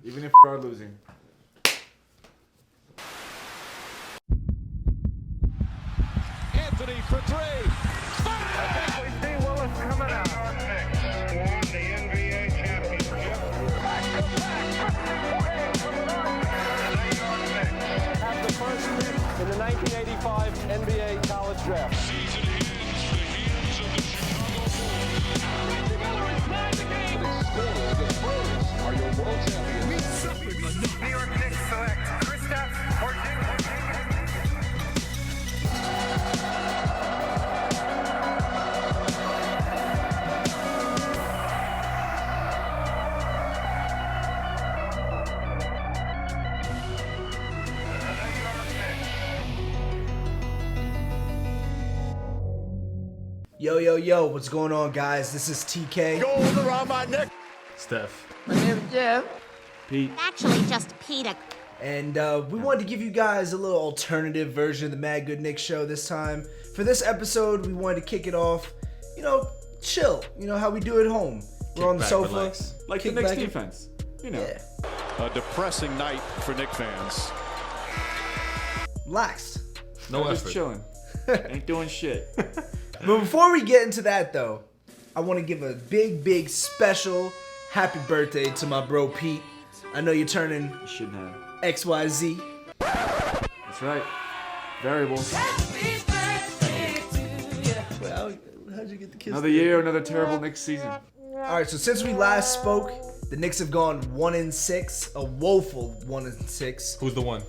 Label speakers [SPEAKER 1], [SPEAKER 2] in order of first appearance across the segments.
[SPEAKER 1] even if we are losing.
[SPEAKER 2] Anthony for three.
[SPEAKER 3] I think we see Willis coming out. Won the NBA championship.
[SPEAKER 4] Have the first pick in the 1985 NBA college draft.
[SPEAKER 2] Season ends the hands of the Chicago Bulls. Reggie Miller is tied the game. But still, the Spurs are your world champions. We suffered enough.
[SPEAKER 3] New York Knicks select Kristaps Porzingis.
[SPEAKER 5] Yo, what's going on, guys? This is TK.
[SPEAKER 2] Gold around my neck.
[SPEAKER 6] Steph.
[SPEAKER 5] My name is Jeff.
[SPEAKER 1] Pete.
[SPEAKER 7] Actually, just Peter.
[SPEAKER 5] And we wanted to give you guys a little alternative version of the MadGood Knicks Show this time. For this episode, we wanted to kick it off, chill. You know how we do at home. We're on the
[SPEAKER 6] back,
[SPEAKER 5] sofa.
[SPEAKER 6] relax.
[SPEAKER 1] Like the
[SPEAKER 5] kick
[SPEAKER 1] Knicks
[SPEAKER 5] back.
[SPEAKER 1] defense.
[SPEAKER 5] Yeah.
[SPEAKER 2] A depressing night for Knicks fans.
[SPEAKER 5] Relaxed.
[SPEAKER 6] No
[SPEAKER 1] Just
[SPEAKER 6] effort.
[SPEAKER 1] chilling. Ain't doing shit.
[SPEAKER 5] But before we get into that, though, I want to give a big, special happy birthday to my bro Pete. I know you're turning
[SPEAKER 1] You shouldn't have.
[SPEAKER 5] XYZ.
[SPEAKER 1] That's right. Variables.
[SPEAKER 5] Well, how'd you get the kiss?
[SPEAKER 1] Another year, another terrible Knicks season.
[SPEAKER 5] All right, so since we last spoke, the Knicks have gone 1-6, a woeful 1-6.
[SPEAKER 6] Who's the one?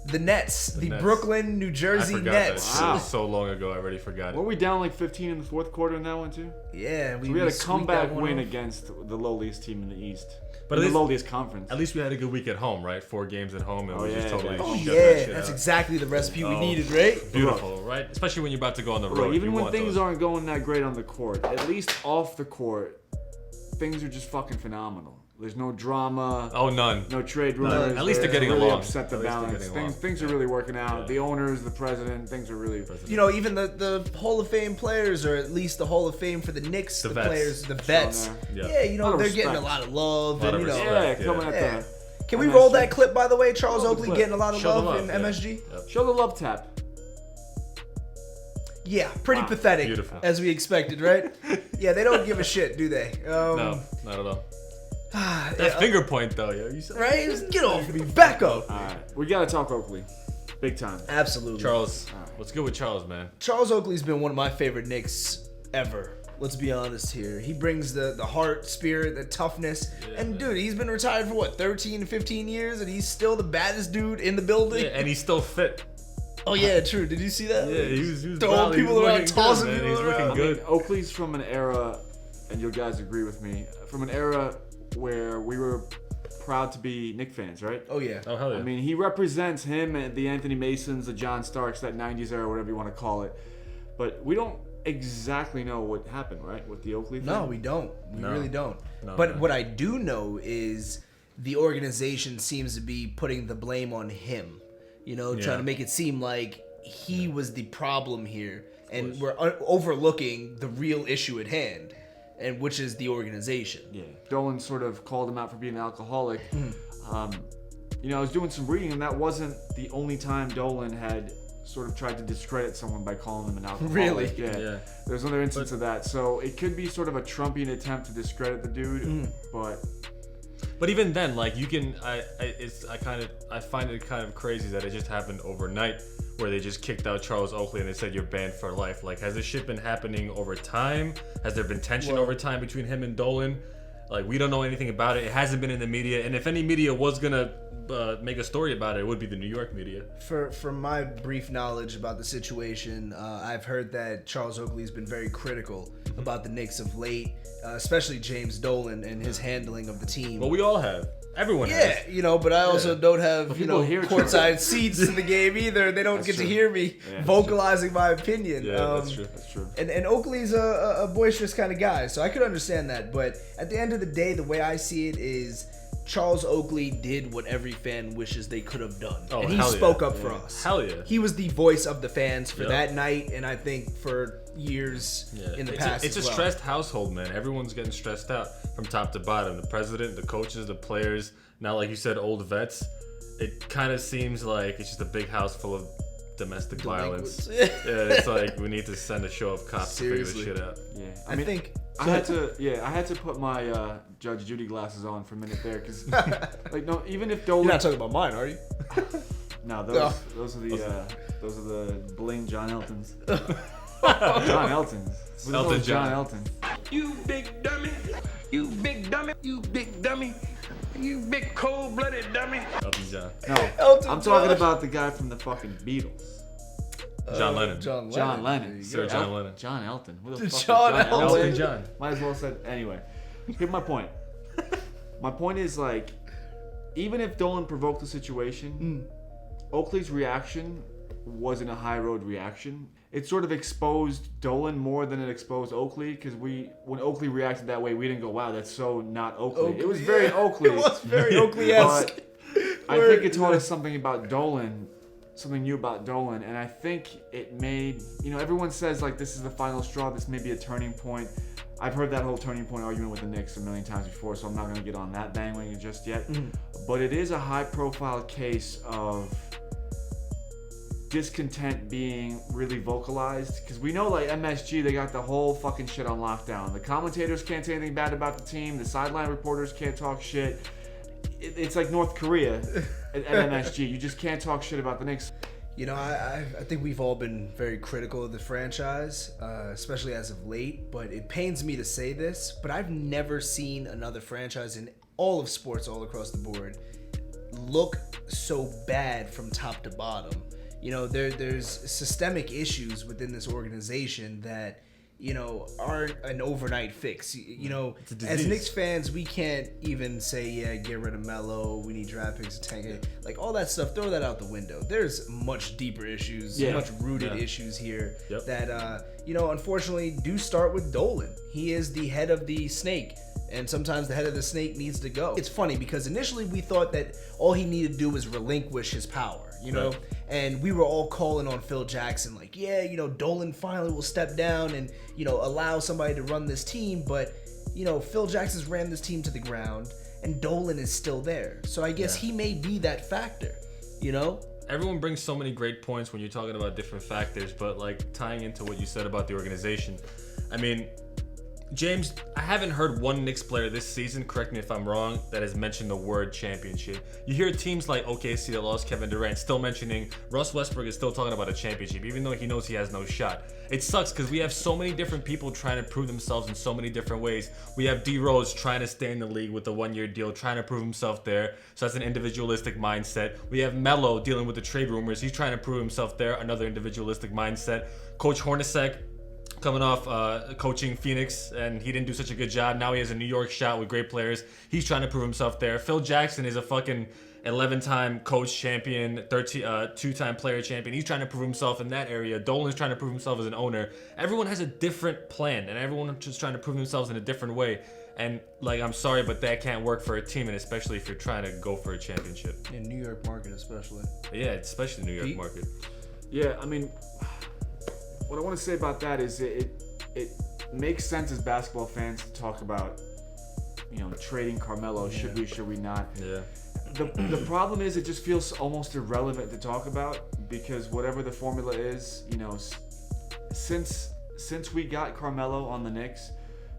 [SPEAKER 5] The Nets, the
[SPEAKER 6] Nets.
[SPEAKER 5] Brooklyn, New Jersey
[SPEAKER 6] I forgot
[SPEAKER 5] Nets.
[SPEAKER 6] that.
[SPEAKER 1] Wow.
[SPEAKER 6] It was so long ago. I already forgot
[SPEAKER 1] Weren't
[SPEAKER 6] it.
[SPEAKER 1] we down like 15 in the fourth quarter in that one too?
[SPEAKER 5] Yeah,
[SPEAKER 1] We had a
[SPEAKER 5] squeaked
[SPEAKER 1] comeback
[SPEAKER 5] that one
[SPEAKER 1] win
[SPEAKER 5] off.
[SPEAKER 1] against the lowliest team in the East.
[SPEAKER 6] But
[SPEAKER 1] In
[SPEAKER 6] at
[SPEAKER 1] the
[SPEAKER 6] least-
[SPEAKER 1] lowliest conference.
[SPEAKER 6] At least we had a good week at home, right? 4 games at home, and
[SPEAKER 1] Oh,
[SPEAKER 6] we just
[SPEAKER 1] yeah,
[SPEAKER 6] totally
[SPEAKER 1] baby.
[SPEAKER 5] Oh
[SPEAKER 6] shut that
[SPEAKER 5] yeah,
[SPEAKER 6] shit
[SPEAKER 5] that's
[SPEAKER 6] out.
[SPEAKER 5] exactly the recipe we
[SPEAKER 6] Oh.
[SPEAKER 5] needed, right?
[SPEAKER 6] Beautiful, right? Especially when you're about to go on the
[SPEAKER 1] Look,
[SPEAKER 6] road.
[SPEAKER 1] even
[SPEAKER 6] you
[SPEAKER 1] when
[SPEAKER 6] want
[SPEAKER 1] things
[SPEAKER 6] those.
[SPEAKER 1] aren't going that great on the court, at least off the court, things are just fucking phenomenal. There's no drama.
[SPEAKER 6] Oh, none.
[SPEAKER 1] No trade rumors.
[SPEAKER 6] At least they're getting
[SPEAKER 1] really
[SPEAKER 6] along.
[SPEAKER 1] upset the
[SPEAKER 6] At least they're
[SPEAKER 1] balance.
[SPEAKER 6] getting along.
[SPEAKER 1] Things are really working out.
[SPEAKER 6] Yeah.
[SPEAKER 1] The owners, the president, things are really.
[SPEAKER 5] Even the Hall of Fame players, or at least the Hall of Fame for the Knicks,
[SPEAKER 6] The
[SPEAKER 5] the
[SPEAKER 6] vets.
[SPEAKER 5] players, the vets.
[SPEAKER 6] Yeah.
[SPEAKER 5] Yeah,
[SPEAKER 1] Lot of
[SPEAKER 5] they're getting a
[SPEAKER 1] respect.
[SPEAKER 5] lot of love.
[SPEAKER 6] Lot
[SPEAKER 5] and,
[SPEAKER 6] of
[SPEAKER 5] you know,
[SPEAKER 6] respect.
[SPEAKER 1] Yeah, coming at
[SPEAKER 5] Yeah.
[SPEAKER 1] the.
[SPEAKER 5] Can we
[SPEAKER 1] MSG.
[SPEAKER 5] roll that clip, by the way? Charles
[SPEAKER 1] Roll the
[SPEAKER 5] Oakley
[SPEAKER 1] clip.
[SPEAKER 5] getting a lot of
[SPEAKER 6] Show the
[SPEAKER 5] love
[SPEAKER 6] love,
[SPEAKER 5] in
[SPEAKER 6] yeah.
[SPEAKER 5] MSG.
[SPEAKER 6] Yep.
[SPEAKER 1] Show the love tap.
[SPEAKER 5] Yeah, pretty
[SPEAKER 1] Wow.
[SPEAKER 5] pathetic,
[SPEAKER 6] Beautiful.
[SPEAKER 5] as we expected, right? Yeah, they don't give a shit, do they?
[SPEAKER 6] No, not at all.
[SPEAKER 5] yeah,
[SPEAKER 6] That finger point, though, yo. You said
[SPEAKER 5] right? Just get off me, back up.
[SPEAKER 1] All right, we gotta talk Oakley, big time.
[SPEAKER 5] Absolutely.
[SPEAKER 6] Charles. What's good with Charles, man?
[SPEAKER 5] Charles Oakley's been one of my favorite Knicks ever. Let's be honest here. He brings the heart, spirit, the toughness. And dude, he's been retired for what, 13 to 15 years, and he's still the baddest dude in the building.
[SPEAKER 6] Yeah, and he's still fit.
[SPEAKER 5] Oh yeah, true. Did you see that?
[SPEAKER 6] Yeah, he was
[SPEAKER 5] throwing
[SPEAKER 6] wild. He was
[SPEAKER 5] people around,
[SPEAKER 6] looking good,
[SPEAKER 5] tossing
[SPEAKER 6] man.
[SPEAKER 5] people
[SPEAKER 6] He's looking
[SPEAKER 5] around.
[SPEAKER 1] I
[SPEAKER 6] good.
[SPEAKER 1] mean, Oakley's from an era, and you guys agree with me, from an era where we were proud to be Knicks fans, right?
[SPEAKER 5] Oh yeah.
[SPEAKER 6] Oh, hell yeah.
[SPEAKER 1] I mean, he represents him and the Anthony Masons, the John Starks, that 90s era, whatever you want to call it. But we don't exactly know what happened, right, with the Oakley thing?
[SPEAKER 5] No, we don't. We
[SPEAKER 6] No.
[SPEAKER 5] really don't.
[SPEAKER 6] No,
[SPEAKER 5] But
[SPEAKER 6] no.
[SPEAKER 5] what I do know is the organization seems to be putting the blame on him. Trying to make it seem like he was the problem here, and we're overlooking the real issue at hand, and which is the organization.
[SPEAKER 1] Yeah. Dolan sort of called him out for being an alcoholic.
[SPEAKER 5] Mm-hmm.
[SPEAKER 1] I was doing some reading, and that wasn't the only time Dolan had sort of tried to discredit someone by calling them an alcoholic.
[SPEAKER 5] Really?
[SPEAKER 1] Yeah. There's another instance of that. So it could be sort of a Trumpian attempt to discredit the dude,
[SPEAKER 5] Mm-hmm.
[SPEAKER 1] but
[SPEAKER 6] even then, like you can, I find it kind of crazy that it just happened overnight, where they just kicked out Charles Oakley and they said you're banned for life. Like, has this shit been happening over time? Has there been tension over time between him and Dolan? Like, we don't know anything about it. It hasn't been in the media, and if any media was gonna make a story about it would be the New York media.
[SPEAKER 5] From my brief knowledge about the situation, I've heard that Charles Oakley's been very critical about the Knicks of late, especially James Dolan and his handling of the team.
[SPEAKER 6] Well, we all have. Everyone
[SPEAKER 5] Yeah,
[SPEAKER 6] has.
[SPEAKER 5] but I also don't have,
[SPEAKER 1] people hear
[SPEAKER 5] courtside seats to the game either. They don't
[SPEAKER 1] That's
[SPEAKER 5] get to
[SPEAKER 1] true.
[SPEAKER 5] hear me
[SPEAKER 1] Yeah,
[SPEAKER 5] vocalizing my opinion.
[SPEAKER 6] Yeah, that's true.
[SPEAKER 1] that's true.
[SPEAKER 5] And Oakley's a boisterous kind of guy, so I could understand that. But at the end of the day, the way I see it is Charles Oakley did what every fan wishes they could have done.
[SPEAKER 6] Oh,
[SPEAKER 5] and he
[SPEAKER 6] hell yeah.
[SPEAKER 5] spoke up for us.
[SPEAKER 6] Hell yeah.
[SPEAKER 5] He was the voice of the fans for
[SPEAKER 6] Yeah.
[SPEAKER 5] that night, and I think for years in the past.
[SPEAKER 6] It's a stressed household, man. Everyone's getting stressed out from top to bottom. The president, the coaches, the players. Now, like you said, old vets. It kind of seems like it's just a big house full of domestic violence. Yeah, it's like we need to send a show of cops to figure this shit out.
[SPEAKER 1] Yeah,
[SPEAKER 5] I think
[SPEAKER 1] I had to put my Judge Judy glasses on for a minute there because, like, no, even if Dolan.
[SPEAKER 5] You're not talking about mine, are you?
[SPEAKER 1] No, those are the bling John Eltons. John Eltons.
[SPEAKER 6] Elton John.
[SPEAKER 1] Elton.
[SPEAKER 3] You big dummy. You big dummy. You big dummy. You big cold-blooded dummy.
[SPEAKER 6] Elton John.
[SPEAKER 1] No,
[SPEAKER 5] Elton
[SPEAKER 1] I'm talking
[SPEAKER 5] John.
[SPEAKER 1] about the guy from the fucking Beatles.
[SPEAKER 6] John Lennon.
[SPEAKER 1] John Lennon.
[SPEAKER 6] Sir John Lennon.
[SPEAKER 1] John Elton. Who the fuck is
[SPEAKER 5] John
[SPEAKER 1] Elton?
[SPEAKER 6] Elton John.
[SPEAKER 1] Might as well said anyway. Here's my point. My point is, like, even if Dolan provoked the situation, Oakley's reaction wasn't a high road reaction. It sort of exposed Dolan more than it exposed Oakley because when Oakley reacted that way, we didn't go, wow, that's so not Oakley. It was very Oakley.
[SPEAKER 5] It was very Oakley-esque.
[SPEAKER 1] But I think it taught us something about Dolan, something new about Dolan, and I think it made, everyone says, like, this is the final straw, this may be a turning point. I've heard that whole turning point argument with the Knicks a million times before, so I'm not going to get on that bandwagon just yet. But it is a high-profile case of discontent being really vocalized, because we know, like, MSG, they got the whole fucking shit on lockdown. The commentators can't say anything bad about the team. The sideline reporters can't talk shit. It's like North Korea at MSG. You just can't talk shit about the Knicks.
[SPEAKER 5] I think we've all been very critical of the franchise, especially as of late, but it pains me to say this, but I've never seen another franchise in all of sports all across the board look so bad from top to bottom. There's systemic issues within this organization that, aren't an overnight fix. As Knicks fans, we can't even say, get rid of Melo, we need draft picks to tank it. Like, all that stuff, throw that out the window. There's much deeper issues, much rooted issues here that, unfortunately do start with Dolan. He is the head of the snake. And sometimes the head of the snake needs to go. It's funny because initially we thought that all he needed to do was relinquish his power,
[SPEAKER 6] Right.
[SPEAKER 5] And we were all calling on Phil Jackson like, Dolan finally will step down and, allow somebody to run this team. But, Phil Jackson's ran this team to the ground and Dolan is still there. So I guess he may be that factor,
[SPEAKER 6] Everyone brings so many great points when you're talking about different factors, but, like, tying into what you said about the organization, I mean, James, I haven't heard one Knicks player this season, correct me if I'm wrong, that has mentioned the word championship. You hear teams like OKC that lost Kevin Durant still mentioning, Russ Westbrook is still talking about a championship, even though he knows he has no shot. It sucks because we have so many different people trying to prove themselves in so many different ways. We have D Rose trying to stay in the league with a one-year deal, trying to prove himself there. So that's an individualistic mindset. We have Melo dealing with the trade rumors. He's trying to prove himself there, another individualistic mindset. Coach Hornacek, coming off coaching Phoenix, and he didn't do such a good job. Now he has a New York shot with great players. He's trying to prove himself there. Phil Jackson is a fucking 11-time coach champion, 2-time player champion. He's trying to prove himself in that area. Dolan's trying to prove himself as an owner. Everyone has a different plan, and everyone just trying to prove themselves in a different way. And, like, I'm sorry, but that can't work for a team, and especially if you're trying to go for a championship.
[SPEAKER 5] In New York market especially.
[SPEAKER 6] Yeah, especially the New York market.
[SPEAKER 1] Yeah, I mean, what I want to say about that is it makes sense as basketball fans to talk about, trading Carmelo. Should we not? Yeah. The problem is it just feels almost irrelevant to talk about because whatever the formula is, since we got Carmelo on the Knicks,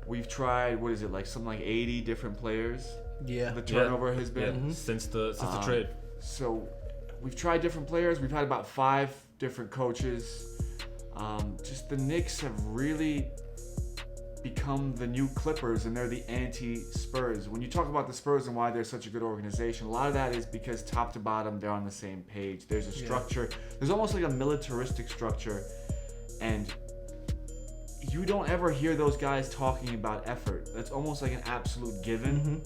[SPEAKER 1] we've tried, what is it, like something like 80 different players? Yeah. The turnover has been
[SPEAKER 6] since the trade.
[SPEAKER 1] So we've tried different players. We've had about 5 different coaches. Just the Knicks have really become the new Clippers, and they're the anti-Spurs. When you talk about the Spurs and why they're such a good organization, a lot of that is because top to bottom, they're on the same page. There's a structure. There's almost like a militaristic structure, and you don't ever hear those guys talking about effort. That's almost like an absolute given.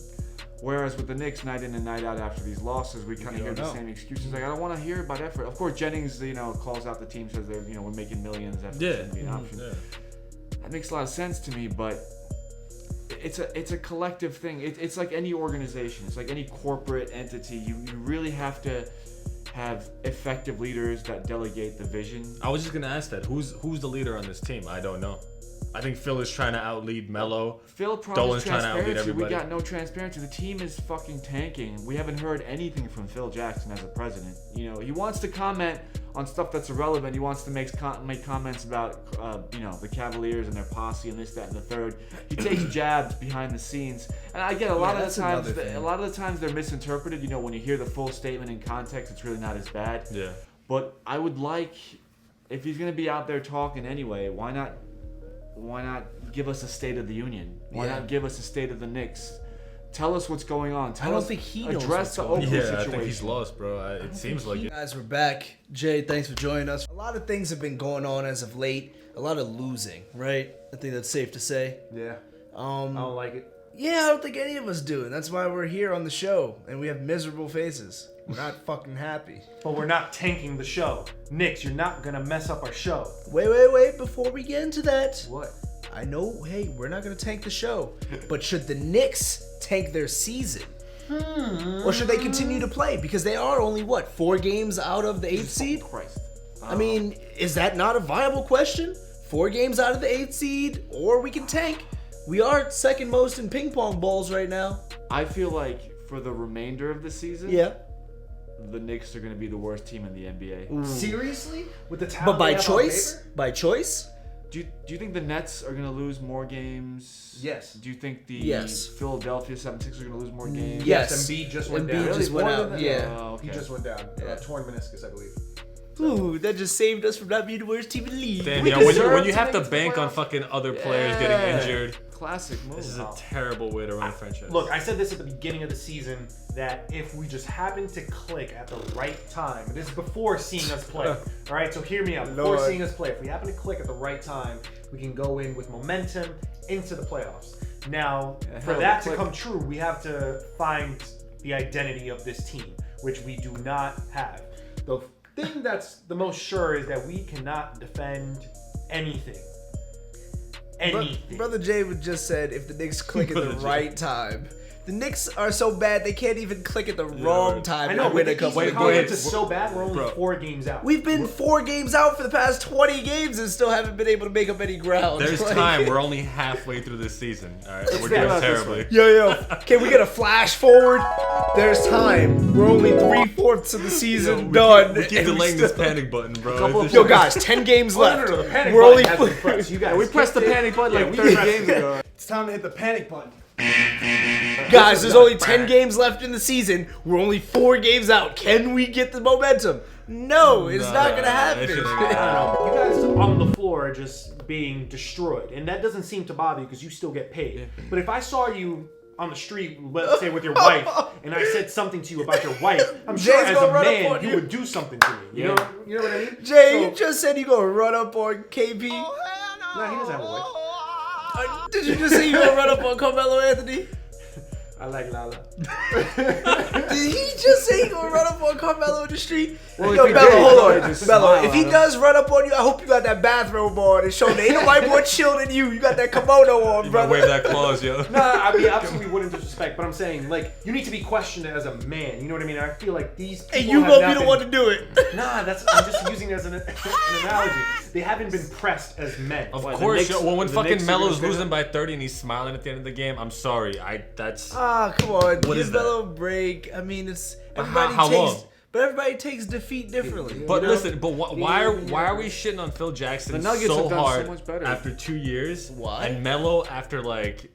[SPEAKER 1] Whereas with the Knicks, night in and night out after these losses, we kind of hear the same excuses. Like, I don't want to hear about effort. Of course, Jennings, calls out the team, says they're, we're making millions. That shouldn't be an option. That makes a lot of sense to me, but it's a collective thing. It's like any organization. It's like any corporate entity. You really have to have effective leaders that delegate the vision.
[SPEAKER 6] I was just gonna ask that. Who's the leader on this team? I don't know. I think Phil is trying to outlead Melo.
[SPEAKER 1] Phil
[SPEAKER 6] Dolan's
[SPEAKER 1] promised
[SPEAKER 6] trying to outlead
[SPEAKER 1] transparency. We
[SPEAKER 6] everybody.
[SPEAKER 1] got no transparency. The team is fucking tanking. We haven't heard anything from Phil Jackson as a president. You know, he wants to comment on stuff that's irrelevant. He wants to make comments about, the Cavaliers and their posse and this, that, and the third. He takes jabs behind the scenes, and I get a lot of the times they're misinterpreted. You know, when you hear the full statement in context, it's really not as bad.
[SPEAKER 6] Yeah.
[SPEAKER 1] But I would like, if he's gonna be out there talking anyway, why not give us a State of the Union? Why not give us a State of the Knicks? Tell us what's going on.
[SPEAKER 5] I don't think he knows
[SPEAKER 1] address
[SPEAKER 5] what's
[SPEAKER 1] the
[SPEAKER 5] going
[SPEAKER 1] Oakley
[SPEAKER 6] Yeah,
[SPEAKER 1] situation.
[SPEAKER 6] I think he's lost, bro. It seems like it.
[SPEAKER 5] Guys, we're back. Jay, thanks for joining us. A lot of things have been going on as of late. A lot of losing, right? I think that's safe to say.
[SPEAKER 7] Yeah. I don't like it.
[SPEAKER 5] Yeah, I don't think any of us do, and that's why we're here on the show, and we have miserable faces. We're not fucking happy.
[SPEAKER 7] But we're not tanking the show. Knicks, you're not gonna mess up our show.
[SPEAKER 5] Wait, before we get into that.
[SPEAKER 7] What?
[SPEAKER 5] I know, hey, we're not going to tank the show, but should the Knicks tank their season? Or should they continue to play? Because they are only, 4 games out of the 8th seed?
[SPEAKER 1] Christ.
[SPEAKER 5] I mean, is that not a viable question? 4 games out of the 8th seed, or we can tank. We are second most in ping pong balls right now.
[SPEAKER 1] I feel like for the remainder of the season,
[SPEAKER 5] Yeah.
[SPEAKER 1] the Knicks are going to be the worst team in the NBA.
[SPEAKER 7] Seriously? With the talent
[SPEAKER 5] But by
[SPEAKER 7] we have on
[SPEAKER 5] choice?
[SPEAKER 7] paper?
[SPEAKER 5] By choice?
[SPEAKER 1] Do you think the Nets are going to lose more games?
[SPEAKER 7] Yes.
[SPEAKER 1] Do you think the
[SPEAKER 5] Yes.
[SPEAKER 1] Philadelphia 76ers are going to lose more games?
[SPEAKER 5] Yes.
[SPEAKER 7] Embiid just went
[SPEAKER 5] Embiid
[SPEAKER 7] down.
[SPEAKER 5] just went
[SPEAKER 7] More
[SPEAKER 5] out,
[SPEAKER 7] than that?
[SPEAKER 5] yeah.
[SPEAKER 1] Oh, okay.
[SPEAKER 7] He just went down. Torn meniscus, I believe.
[SPEAKER 5] Ooh, that just saved us from not being the worst team in the league.
[SPEAKER 6] Damn,
[SPEAKER 1] We
[SPEAKER 6] yo, when
[SPEAKER 1] deserve
[SPEAKER 6] you
[SPEAKER 1] to
[SPEAKER 6] have
[SPEAKER 1] make
[SPEAKER 6] to
[SPEAKER 1] it to the
[SPEAKER 6] bank on
[SPEAKER 1] playoffs.
[SPEAKER 6] fucking other players getting injured,
[SPEAKER 1] Classic move.
[SPEAKER 6] this is a terrible way to run a franchise.
[SPEAKER 7] Look, I said this at the beginning of the season that if we just happen to click at the right time, and this is before seeing us play. All right, so hear me out. Before
[SPEAKER 5] Lord.
[SPEAKER 7] seeing us play, if we happen to click at the right time, we can go in with momentum into the playoffs. Now, for
[SPEAKER 1] hell,
[SPEAKER 7] that to
[SPEAKER 1] click.
[SPEAKER 7] come true, we have to find the identity of this team, which we do not have. The thing that's the most sure is that we cannot defend anything. Anything.
[SPEAKER 5] Brother Jay would just said if the Knicks click at the
[SPEAKER 6] Brother Jay.
[SPEAKER 5] right time. The Knicks are so bad they can't even click at the wrong time
[SPEAKER 7] I know,
[SPEAKER 5] to win
[SPEAKER 7] but
[SPEAKER 5] a
[SPEAKER 7] the
[SPEAKER 5] couple
[SPEAKER 7] Eastern
[SPEAKER 5] of games.
[SPEAKER 7] Conference is so bad, we're only
[SPEAKER 6] Bro.
[SPEAKER 7] 4 games out.
[SPEAKER 5] We've been 4 games out for the past 20 games and still haven't been able to make up any ground.
[SPEAKER 6] There's
[SPEAKER 5] Like-
[SPEAKER 6] time. We're only halfway through this season. All right, we're
[SPEAKER 7] fair.
[SPEAKER 6] doing terribly.
[SPEAKER 5] Yo, can we get a flash forward? There's time. We're only 3/4 of the season done.
[SPEAKER 6] We keep
[SPEAKER 5] and
[SPEAKER 6] delaying
[SPEAKER 5] still-
[SPEAKER 6] this panic button, bro. This
[SPEAKER 5] Yo,
[SPEAKER 6] shit-
[SPEAKER 5] guys, 10 games left.
[SPEAKER 7] The panic
[SPEAKER 5] We're
[SPEAKER 7] button
[SPEAKER 5] only
[SPEAKER 7] has been pressed. You guys
[SPEAKER 1] We pressed the
[SPEAKER 7] kicked it.
[SPEAKER 1] panic button
[SPEAKER 7] Yeah,
[SPEAKER 1] like
[SPEAKER 7] we
[SPEAKER 1] 30
[SPEAKER 7] pressed
[SPEAKER 1] games
[SPEAKER 7] it.
[SPEAKER 1] ago.
[SPEAKER 7] It's time to hit the panic button.
[SPEAKER 5] Guys, there's only 10 games left in the season. We're only 4 games out. Can we get the momentum? No, it's not gonna happen.
[SPEAKER 6] that shit ain't
[SPEAKER 7] I
[SPEAKER 6] gonna
[SPEAKER 7] don't know. You guys on the floor are just being destroyed, and that doesn't seem to bother you because you still get paid. But if I saw you on the street, let's say with your wife, and I said something to you about your wife, I'm sure
[SPEAKER 5] Jay's
[SPEAKER 7] as
[SPEAKER 5] gonna
[SPEAKER 7] a
[SPEAKER 5] run up
[SPEAKER 7] man
[SPEAKER 5] on
[SPEAKER 7] you
[SPEAKER 5] you.
[SPEAKER 7] would do something to me. You know what I mean?
[SPEAKER 5] Jay,
[SPEAKER 7] So-
[SPEAKER 5] you just said you gonna run up on KP.
[SPEAKER 7] No, he doesn't have a wife.
[SPEAKER 5] Did you just say you gonna run up on Carmelo Anthony?
[SPEAKER 7] I like Lala.
[SPEAKER 5] Did he just say he gonna run up on Carmelo in the street?
[SPEAKER 1] Well,
[SPEAKER 5] Yo,
[SPEAKER 1] if he
[SPEAKER 5] Bello,
[SPEAKER 1] did,
[SPEAKER 5] hold
[SPEAKER 1] I'd
[SPEAKER 5] on.
[SPEAKER 1] just
[SPEAKER 5] Bello,
[SPEAKER 1] smile
[SPEAKER 5] if he
[SPEAKER 1] at him.
[SPEAKER 5] does run up on you, I hope you got that bathrobe on and shoulder. Ain't nobody more chill than you. You got that kimono on,
[SPEAKER 6] You better
[SPEAKER 5] brother.
[SPEAKER 6] wave that clause, yo.
[SPEAKER 7] No, I mean, absolutely wouldn't disrespect, but I'm saying, like, you need to be questioned as a man. You know what I mean? I feel like these people
[SPEAKER 5] And you
[SPEAKER 7] have
[SPEAKER 5] gonna
[SPEAKER 7] not
[SPEAKER 5] be the
[SPEAKER 7] been-
[SPEAKER 5] one to do it.
[SPEAKER 7] Nah, I'm just using it as an analogy. They haven't been pressed as men.
[SPEAKER 6] Of
[SPEAKER 1] Why, the
[SPEAKER 6] course,
[SPEAKER 1] Knicks-
[SPEAKER 6] yo. Well, when
[SPEAKER 1] the
[SPEAKER 6] fucking
[SPEAKER 1] Knicks are gonna
[SPEAKER 6] Melo's
[SPEAKER 1] stay
[SPEAKER 6] losing
[SPEAKER 1] there?
[SPEAKER 6] by 30 and he's smiling at the end of the game, I'm sorry. That's
[SPEAKER 5] Ah, come on.
[SPEAKER 6] What
[SPEAKER 5] Give
[SPEAKER 6] is that?
[SPEAKER 5] Bello a break. I mean, it's
[SPEAKER 6] But
[SPEAKER 5] everybody
[SPEAKER 6] how
[SPEAKER 5] takes,
[SPEAKER 6] long?
[SPEAKER 5] but everybody takes defeat differently.
[SPEAKER 6] But
[SPEAKER 5] you know?
[SPEAKER 6] listen, but why are we shitting on Phil Jackson
[SPEAKER 1] The Nuggets
[SPEAKER 6] so
[SPEAKER 1] have done so
[SPEAKER 6] hard
[SPEAKER 1] much better.
[SPEAKER 6] after 2 years?
[SPEAKER 5] Why?
[SPEAKER 6] And Melo after like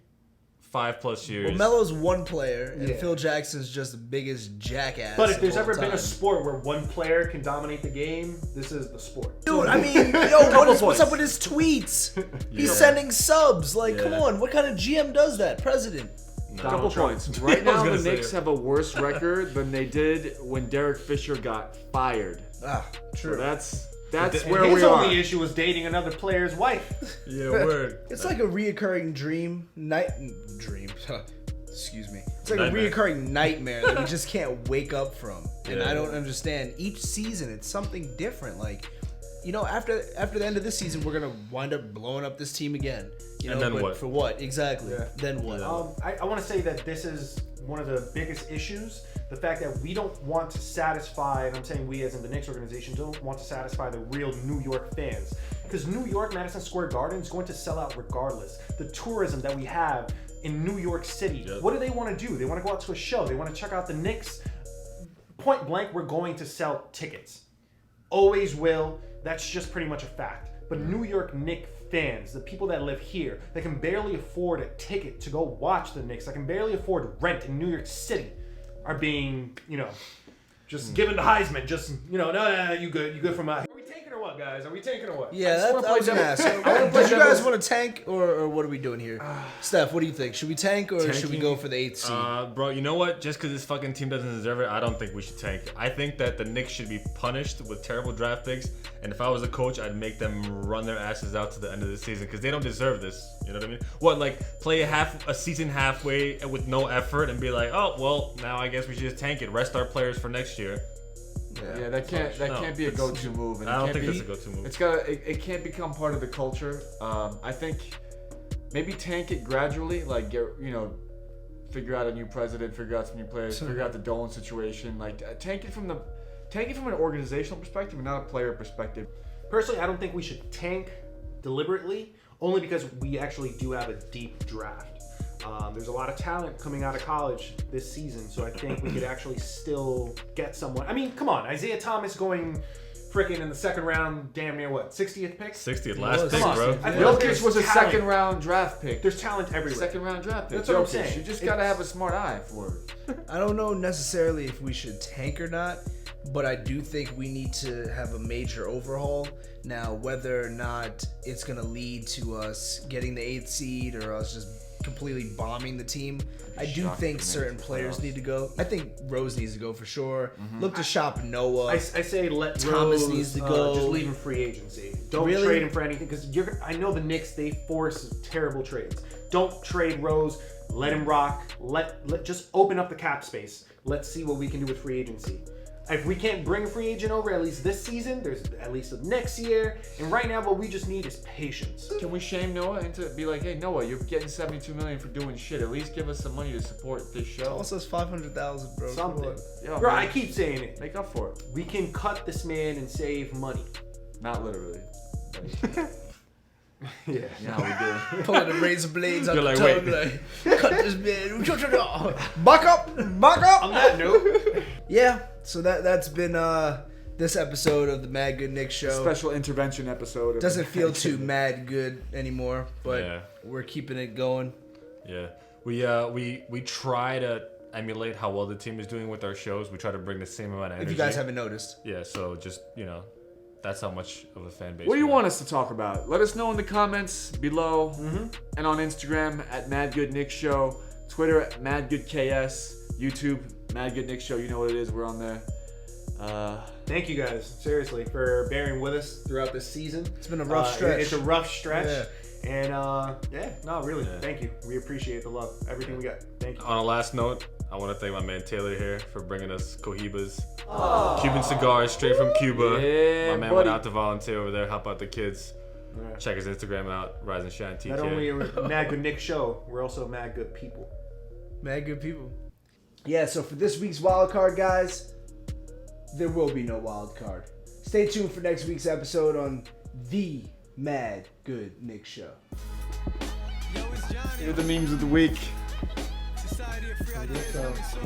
[SPEAKER 6] 5+ years.
[SPEAKER 5] Well, Melo's one player, and
[SPEAKER 7] Yeah.
[SPEAKER 5] Phil Jackson's just the biggest jackass.
[SPEAKER 7] But if
[SPEAKER 5] of
[SPEAKER 7] there's
[SPEAKER 5] all
[SPEAKER 7] ever been a
[SPEAKER 5] time.
[SPEAKER 7] sport where one player can dominate the game, this is the sport.
[SPEAKER 5] Dude, I mean, yo, what's up with his tweets? He's sending subs. Like, come
[SPEAKER 6] Yeah.
[SPEAKER 5] on, what kind of GM does that? President.
[SPEAKER 1] Couple
[SPEAKER 7] Trump.
[SPEAKER 1] points. Right
[SPEAKER 6] I was
[SPEAKER 1] now,
[SPEAKER 6] gonna
[SPEAKER 1] the
[SPEAKER 6] say
[SPEAKER 1] Knicks
[SPEAKER 6] it.
[SPEAKER 1] have a worse record than they did when Derek Fisher got fired.
[SPEAKER 5] Ah,
[SPEAKER 1] So that's
[SPEAKER 6] And
[SPEAKER 1] where
[SPEAKER 7] His
[SPEAKER 1] we
[SPEAKER 7] only
[SPEAKER 1] are.
[SPEAKER 7] issue was dating another player's wife.
[SPEAKER 6] Yeah, word.
[SPEAKER 5] It's like a reoccurring dream. Excuse me. It's like
[SPEAKER 6] Nightmare.
[SPEAKER 5] a reoccurring nightmare that we just can't wake up from. And
[SPEAKER 6] Yeah.
[SPEAKER 5] I don't understand. Each season, it's something different. Like, you know, after the end of this season, we're gonna wind up blowing up this team again. You
[SPEAKER 6] And
[SPEAKER 5] know,
[SPEAKER 6] then
[SPEAKER 5] but
[SPEAKER 6] what?
[SPEAKER 5] For what? Exactly.
[SPEAKER 7] Yeah.
[SPEAKER 5] Then what?
[SPEAKER 7] I want to say that this is one of the biggest issues. The fact that we don't want to satisfy, and I'm saying we as in the Knicks organization, don't want to satisfy the real New York fans. Because New York, Madison Square Garden is going to sell out regardless. The tourism that we have in New York City, what do they want to do? They want to go out to a show. They want to check out the Knicks. Point blank, we're going to sell tickets. Always will. That's just pretty much a fact. But New York Knicks fans, the people that live here, they can barely afford a ticket to go watch the Knicks. They can barely afford rent in New York City, are being, just given the Heisman. Just, no, you good from Are we tanking or what, guys? Are we tanking or what?
[SPEAKER 5] Yeah, I was gonna ask. Did you guys want to tank, or what are we doing here? Steph, what do you think? Should we tank, or should we go for the 8th seed?
[SPEAKER 6] Bro, you know what? Just because this fucking team doesn't deserve it, I don't think we should tank. I think that the Knicks should be punished with terrible draft picks. And if I was a coach, I'd make them run their asses out to the end of the season because they don't deserve this. You know what I mean? What, like play a season halfway with no effort and be like, oh well, now I guess we should just tank it, rest our players for next year.
[SPEAKER 1] Yeah, that can't be a go-to move. And
[SPEAKER 6] I don't think that's a go-to move.
[SPEAKER 1] It can't become part of the culture. I think maybe tank it gradually, like figure out a new president, figure out some new players, figure out the Dolan situation. Like tank it from an organizational perspective and not a player perspective.
[SPEAKER 7] Personally, I don't think we should tank deliberately, only because we actually do have a deep draft. There's a lot of talent coming out of college this season, so I think we could actually still get someone. I mean, come on, Isaiah Thomas going freaking in the second round, damn near what, 60th pick?
[SPEAKER 6] 60th last pick, bro.
[SPEAKER 1] Jokic was a second round draft pick.
[SPEAKER 7] There's talent everywhere.
[SPEAKER 1] Second round draft pick.
[SPEAKER 7] That's what I'm saying.
[SPEAKER 1] You just gotta have a smart eye for it.
[SPEAKER 5] I don't know necessarily if we should tank or not, but I do think we need to have a major overhaul. Now, whether or not it's going to lead to us getting the 8th seed or us just completely bombing the team, I do think certain players need to go. I think Rose needs to go for sure. Look to shop Noah.
[SPEAKER 7] I say let
[SPEAKER 5] Thomas
[SPEAKER 7] Rose
[SPEAKER 5] needs to go.
[SPEAKER 7] Just leave him free agency. Don't trade him for anything because I know the Knicks, they force terrible trades. Don't trade Rose. Let him rock. Let just open up the cap space. Let's see what we can do with free agency. If we can't bring a free agent over at least this season, there's at least the next year. And right now, what we just need is patience.
[SPEAKER 1] Can we shame Noah into be like, hey Noah, you're getting $72 million for doing shit. At least give us some money to support this show.
[SPEAKER 5] Also, it's $500,000, bro.
[SPEAKER 7] Something.
[SPEAKER 1] Yo,
[SPEAKER 7] bro,
[SPEAKER 1] man,
[SPEAKER 7] I keep saying it.
[SPEAKER 1] Make up for it.
[SPEAKER 7] We can cut this man and save money.
[SPEAKER 1] Not literally.
[SPEAKER 7] Yeah.
[SPEAKER 1] Yeah, we do.
[SPEAKER 5] Pulling the razor blades out
[SPEAKER 6] You're
[SPEAKER 5] the
[SPEAKER 6] like,
[SPEAKER 5] tongue,
[SPEAKER 6] wait.
[SPEAKER 5] like, cut this man. Back up.
[SPEAKER 7] On that note.
[SPEAKER 5] Yeah, so that's been this episode of the MadGood Knicks Show.
[SPEAKER 1] Special intervention episode. Of
[SPEAKER 5] Doesn't feel too mad good anymore, but
[SPEAKER 6] Yeah.
[SPEAKER 5] we're keeping it going.
[SPEAKER 6] Yeah, we try to emulate how well the team is doing with our shows. We try to bring the same amount of energy.
[SPEAKER 5] If you guys haven't noticed.
[SPEAKER 6] Yeah, so just that's how much of a fan base.
[SPEAKER 1] What do you
[SPEAKER 6] we
[SPEAKER 1] want
[SPEAKER 6] have.
[SPEAKER 1] us to talk about? Let us know in the comments below, and on Instagram at MadGood Knicks Show, Twitter at MadGood KS, YouTube MadGood Knicks Show. You know what it is. We're on there.
[SPEAKER 7] Thank you guys, seriously, for bearing with us throughout this season.
[SPEAKER 5] It's been a rough stretch.
[SPEAKER 7] It's a rough stretch.
[SPEAKER 5] Yeah.
[SPEAKER 7] And really, thank you. We appreciate the love, everything we got. Thank you.
[SPEAKER 6] On a last note, I want to thank my man Taylor here for bringing us Cohibas, Cuban cigars straight from Cuba.
[SPEAKER 1] Yeah,
[SPEAKER 6] my man
[SPEAKER 1] buddy.
[SPEAKER 6] went out to volunteer over there, help out the kids.
[SPEAKER 7] Yeah.
[SPEAKER 6] Check his Instagram out, Rise and Shine TK.
[SPEAKER 7] Not only are we MadGood Knicks Show, we're also MadGood people.
[SPEAKER 5] MadGood people. Yeah, so for this week's wild card, guys, there will be no wild card. Stay tuned for next week's episode on the MadGood Knicks Show.
[SPEAKER 1] Here are the memes of the week.
[SPEAKER 2] Society of free ideas coming soon.